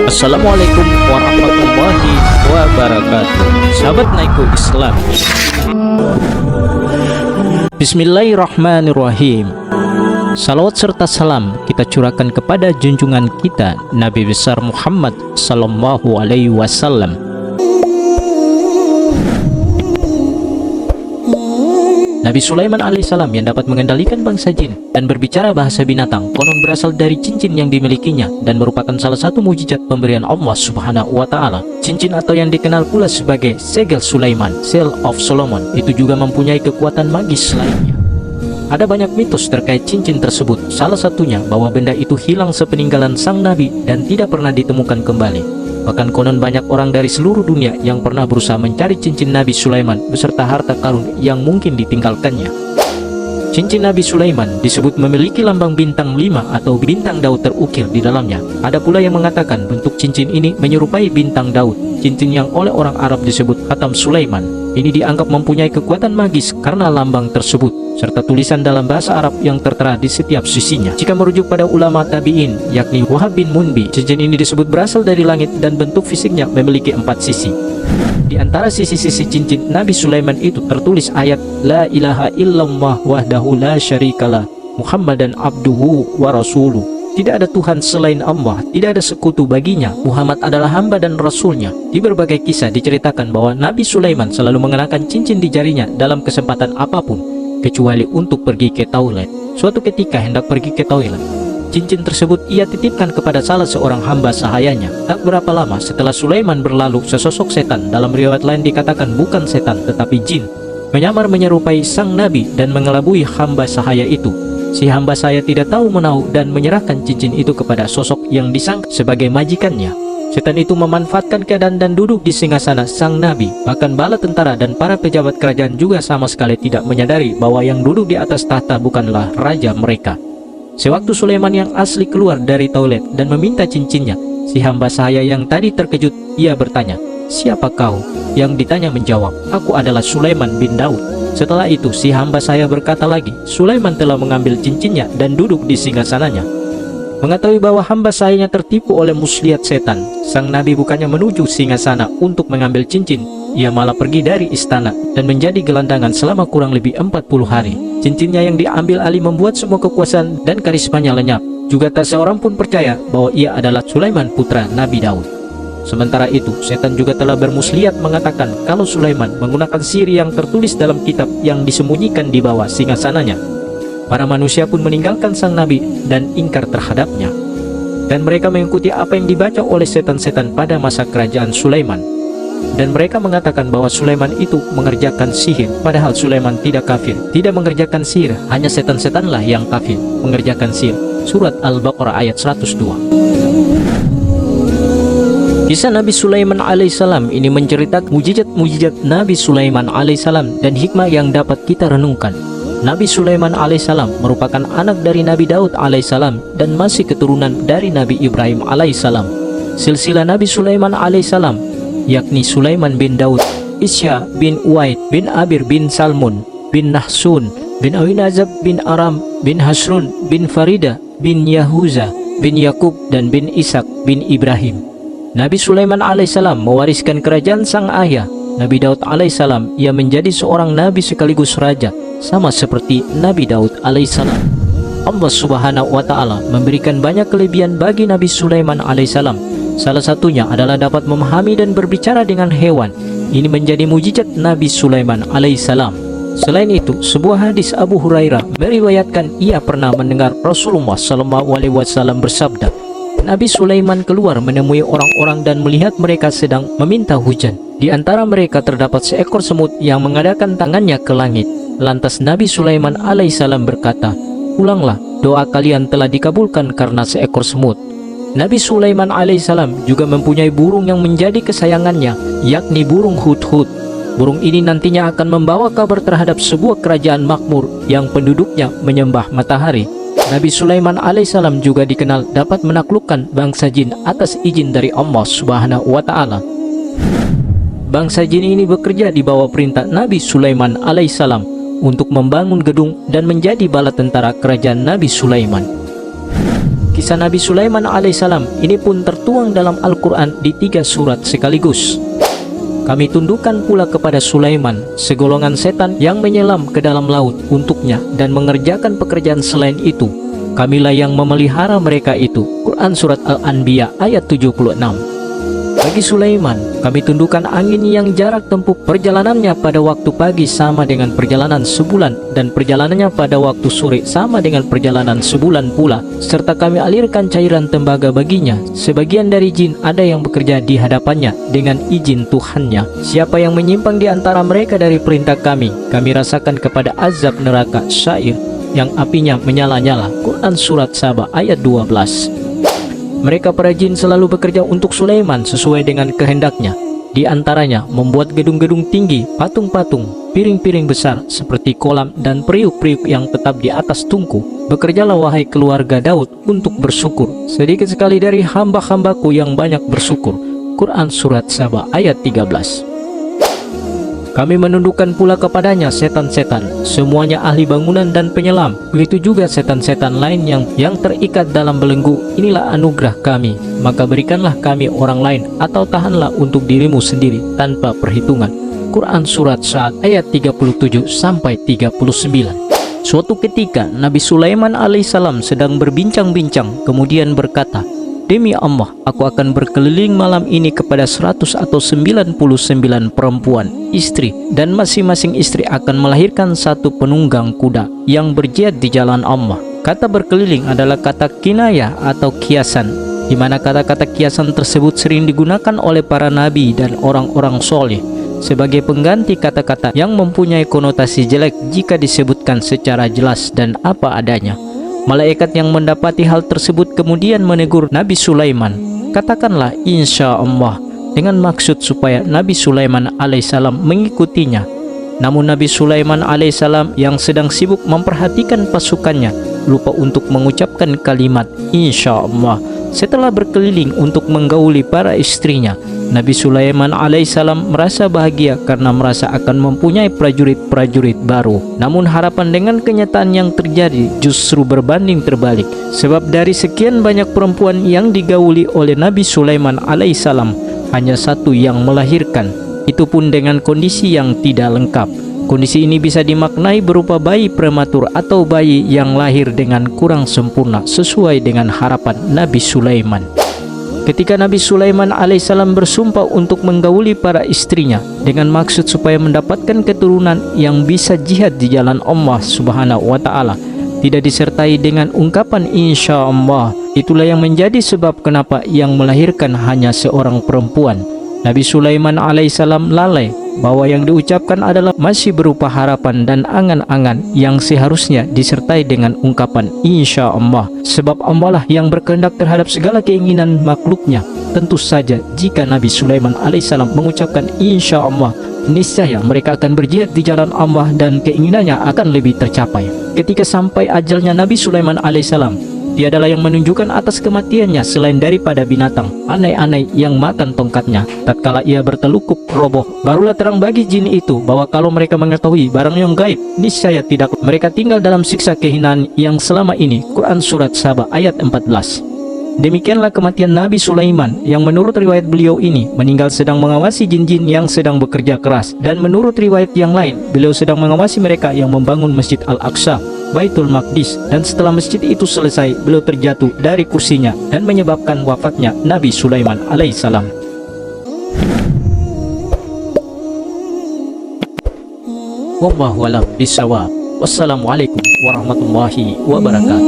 Assalamualaikum warahmatullahi wabarakatuh. Sahabat Naiko Islam, Bismillahirrahmanirrahim. Salawat serta salam kita curahkan kepada junjungan kita Nabi besar Muhammad sallallahu alaihi wasallam. Nabi Sulaiman alaihissalam yang dapat mengendalikan bangsa jin dan berbicara bahasa binatang konon berasal dari cincin yang dimilikinya dan merupakan salah satu mujizat pemberian Allah Subhanahu wa Ta'ala. Cincin atau yang dikenal pula sebagai segel Sulaiman, Seal of Solomon, itu juga mempunyai kekuatan magis lainnya. Ada banyak mitos terkait cincin tersebut, salah satunya bahwa benda itu hilang sepeninggalan sang nabi dan tidak pernah ditemukan kembali. Bahkan konon banyak orang dari seluruh dunia yang pernah berusaha mencari cincin Nabi Sulaiman beserta harta karun yang mungkin ditinggalkannya. Cincin Nabi Sulaiman disebut memiliki lambang bintang 5 atau bintang Daud terukir di dalamnya. Ada pula yang mengatakan bentuk cincin ini menyerupai bintang Daud, cincin yang oleh orang Arab disebut Khatam Sulaiman. Ini dianggap mempunyai kekuatan magis karena lambang tersebut, serta tulisan dalam bahasa Arab yang tertera di setiap sisinya. Jika merujuk pada ulama tabi'in, yakni Wahab bin Munbi, cincin ini disebut berasal dari langit dan bentuk fisiknya memiliki 4 sisi. Di antara sisi-sisi cincin Nabi Sulaiman itu tertulis ayat La ilaha illallah wahdahu la syarikalah Muhammadan abduhu wa rasuluh. Tidak ada Tuhan selain Allah, tidak ada sekutu baginya, Muhammad adalah hamba dan rasulnya. Di berbagai kisah diceritakan bahwa Nabi Sulaiman selalu mengenakan cincin di jarinya dalam kesempatan apapun, kecuali untuk pergi ke toilet. Suatu ketika hendak pergi ke toilet, cincin tersebut ia titipkan kepada salah seorang hamba sahayanya. Tak berapa lama setelah Sulaiman berlalu, sesosok setan, dalam riwayat lain dikatakan bukan setan tetapi jin, menyamar menyerupai sang nabi dan mengelabui hamba sahaya itu. Si hamba saya tidak tahu menahu dan menyerahkan cincin itu kepada sosok yang disangka sebagai majikannya. Setan itu memanfaatkan keadaan dan duduk di singgasana sang nabi. Bahkan bala tentara dan para pejabat kerajaan juga sama sekali tidak menyadari bahwa yang duduk di atas tahta bukanlah raja mereka. Sewaktu Sulaiman yang asli keluar dari toilet dan meminta cincinnya, si hamba saya yang tadi terkejut, ia bertanya, "Siapa kau?" Yang ditanya menjawab, "Aku adalah Sulaiman bin Daud." Setelah itu si hamba saya berkata lagi, Sulaiman telah mengambil cincinnya dan duduk di singgasananya. Mengetahui bahwa hamba sayanya tertipu oleh muslihat setan, sang nabi bukannya menuju singgasana untuk mengambil cincin, ia malah pergi dari istana dan menjadi gelandangan selama kurang lebih 40 hari. Cincinnya yang diambil alih membuat semua kekuasaan dan karismanya lenyap. Juga tak seorang pun percaya bahwa ia adalah Sulaiman putra Nabi Daud. Sementara itu, setan juga telah bermuslihat mengatakan kalau Sulaiman menggunakan sihir yang tertulis dalam kitab yang disembunyikan di bawah singgasananya. Para manusia pun meninggalkan sang nabi dan ingkar terhadapnya. Dan mereka mengikuti apa yang dibaca oleh setan-setan pada masa kerajaan Sulaiman. Dan mereka mengatakan bahwa Sulaiman itu mengerjakan sihir, padahal Sulaiman tidak kafir, tidak mengerjakan sihir, hanya setan-setanlah yang kafir mengerjakan sihir. Surat Al-Baqarah ayat 102. Kisah Nabi Sulaiman alaihissalam ini menceritakan mujizat-mujizat Nabi Sulaiman alaihissalam dan hikmah yang dapat kita renungkan. Nabi Sulaiman alaihissalam merupakan anak dari Nabi Daud alaihissalam dan masih keturunan dari Nabi Ibrahim alaihissalam. Silsilah Nabi Sulaiman alaihissalam yakni Sulaiman bin Daud, Isya bin Uwaid bin Abir bin Salmun bin Nahsun bin Awinazab bin Aram bin Hasrun bin Farida bin Yahuza bin Yakub dan bin Ishak bin Ibrahim. Nabi Sulaiman alaihissalam mewariskan kerajaan sang ayah Nabi Daud alaihissalam. Ia menjadi seorang nabi sekaligus raja, sama seperti Nabi Daud alaihissalam. Allah Subhanahu wa Ta'ala memberikan banyak kelebihan bagi Nabi Sulaiman alaihissalam. Salah satunya adalah dapat memahami dan berbicara dengan hewan. Ini menjadi mujizat Nabi Sulaiman alaihissalam. Selain itu, sebuah hadis Abu Hurairah meriwayatkan ia pernah mendengar Rasulullah SAW bersabda, Nabi Sulaiman keluar menemui orang-orang dan melihat mereka sedang meminta hujan. Di antara mereka terdapat seekor semut yang mengadakan tangannya ke langit. Lantas Nabi Sulaiman alaihissalam berkata, "Pulanglah, doa kalian telah dikabulkan karena seekor semut." Nabi Sulaiman alaihissalam juga mempunyai burung yang menjadi kesayangannya, yakni burung hudhud. Burung ini nantinya akan membawa kabar terhadap sebuah kerajaan makmur yang penduduknya menyembah matahari. Nabi Sulaiman alaihissalam juga dikenal dapat menaklukkan bangsa jin atas izin dari Allah Subhanahu wa Ta'ala. Bangsa jin ini bekerja di bawah perintah Nabi Sulaiman alaihissalam untuk membangun gedung dan menjadi bala tentara kerajaan Nabi Sulaiman. Kisah Nabi Sulaiman alaihissalam ini pun tertuang dalam Al-Quran di 3 surat sekaligus. Kami tundukkan pula kepada Sulaiman segolongan setan yang menyelam ke dalam laut untuknya dan mengerjakan pekerjaan selain itu. Kamilah yang memelihara mereka itu. Quran Surat Al-Anbiya ayat 76. Bagi Sulaiman, kami tundukkan angin yang jarak tempuh perjalanannya pada waktu pagi sama dengan perjalanan sebulan, dan perjalanannya pada waktu sore sama dengan perjalanan sebulan pula, serta kami alirkan cairan tembaga baginya. Sebagian dari jin ada yang bekerja di hadapannya dengan izin Tuhannya. Siapa yang menyimpang di antara mereka dari perintah kami rasakan kepada azab neraka syair yang apinya menyala-nyala. Quran Surat Saba ayat 12. Mereka para jin selalu bekerja untuk Sulaiman sesuai dengan kehendaknya. Di antaranya membuat gedung-gedung tinggi, patung-patung, piring-piring besar seperti kolam dan periuk-periuk yang tetap di atas tungku. Bekerjalah wahai keluarga Daud untuk bersyukur. Sedikit sekali dari hamba-hambaku yang banyak bersyukur. Quran Surat Saba ayat 13. Kami menundukkan pula kepadanya setan-setan, semuanya ahli bangunan dan penyelam. Begitu juga setan-setan lain yang terikat dalam belenggu. Inilah anugerah kami, maka berikanlah kami orang lain atau tahanlah untuk dirimu sendiri tanpa perhitungan. Quran Surat Sa'ad ayat 37-39. Suatu ketika Nabi Sulaiman alaihissalam sedang berbincang-bincang, kemudian berkata, "Demi Allah, aku akan berkeliling malam ini kepada 100 atau 99 perempuan, istri, dan masing-masing istri akan melahirkan satu penunggang kuda yang berjihad di jalan Allah." Kata berkeliling adalah kata kinayah atau kiasan, di mana kata-kata kiasan tersebut sering digunakan oleh para nabi dan orang-orang soleh sebagai pengganti kata-kata yang mempunyai konotasi jelek jika disebutkan secara jelas dan apa adanya. Malaikat yang mendapati hal tersebut kemudian menegur Nabi Sulaiman. Katakanlah insya Allah, dengan maksud supaya Nabi Sulaiman alaihissalam mengikutinya. Namun Nabi Sulaiman alaihissalam yang sedang sibuk memperhatikan pasukannya lupa untuk mengucapkan kalimat insya Allah. Setelah berkeliling untuk menggauli para istrinya, Nabi Sulaiman alaihissalam merasa bahagia karena merasa akan mempunyai prajurit-prajurit baru. Namun harapan dengan kenyataan yang terjadi justru berbanding terbalik. Sebab dari sekian banyak perempuan yang digauli oleh Nabi Sulaiman alaihissalam, hanya satu yang melahirkan, itu pun dengan kondisi yang tidak lengkap. Kondisi ini bisa dimaknai berupa bayi prematur atau bayi yang lahir dengan kurang sempurna sesuai dengan harapan Nabi Sulaiman. Ketika Nabi Sulaiman alaihissalam bersumpah untuk menggauli para istrinya dengan maksud supaya mendapatkan keturunan yang bisa jihad di jalan Allah Subhanahu wa Ta'ala, tidak disertai dengan ungkapan insya Allah. Itulah yang menjadi sebab kenapa yang melahirkan hanya seorang perempuan. Nabi Sulaiman alaihissalam lalai bahwa yang diucapkan adalah masih berupa harapan dan angan-angan yang seharusnya disertai dengan ungkapan insya Allah. Sebab Allah lah yang berkehendak terhadap segala keinginan makhluknya. Tentu saja jika Nabi Sulaiman alaihissalam mengucapkan insya Allah, niscaya mereka akan berjihad di jalan Allah dan keinginannya akan lebih tercapai. Ketika sampai ajalnya Nabi Sulaiman alaihissalam, tiadalah yang menunjukkan atas kematiannya selain daripada binatang anai-anai yang makan tongkatnya. Tatkala ia bertelukup roboh, barulah terang bagi jin itu bahwa kalau mereka mengetahui barang yang gaib, niscaya tidak mereka tinggal dalam siksa kehinaan yang selama ini. Quran Surat Saba ayat 14. Demikianlah kematian Nabi Sulaiman yang menurut riwayat beliau ini meninggal sedang mengawasi jin-jin yang sedang bekerja keras, dan menurut riwayat yang lain beliau sedang mengawasi mereka yang membangun Masjid Al-Aqsa, Baitul Maqdis, dan setelah masjid itu selesai beliau terjatuh dari kursinya dan menyebabkan wafatnya Nabi Sulaiman alaihissalam. Wallahu a'lam bishawab. Wassalamualaikum warahmatullahi wabarakatuh.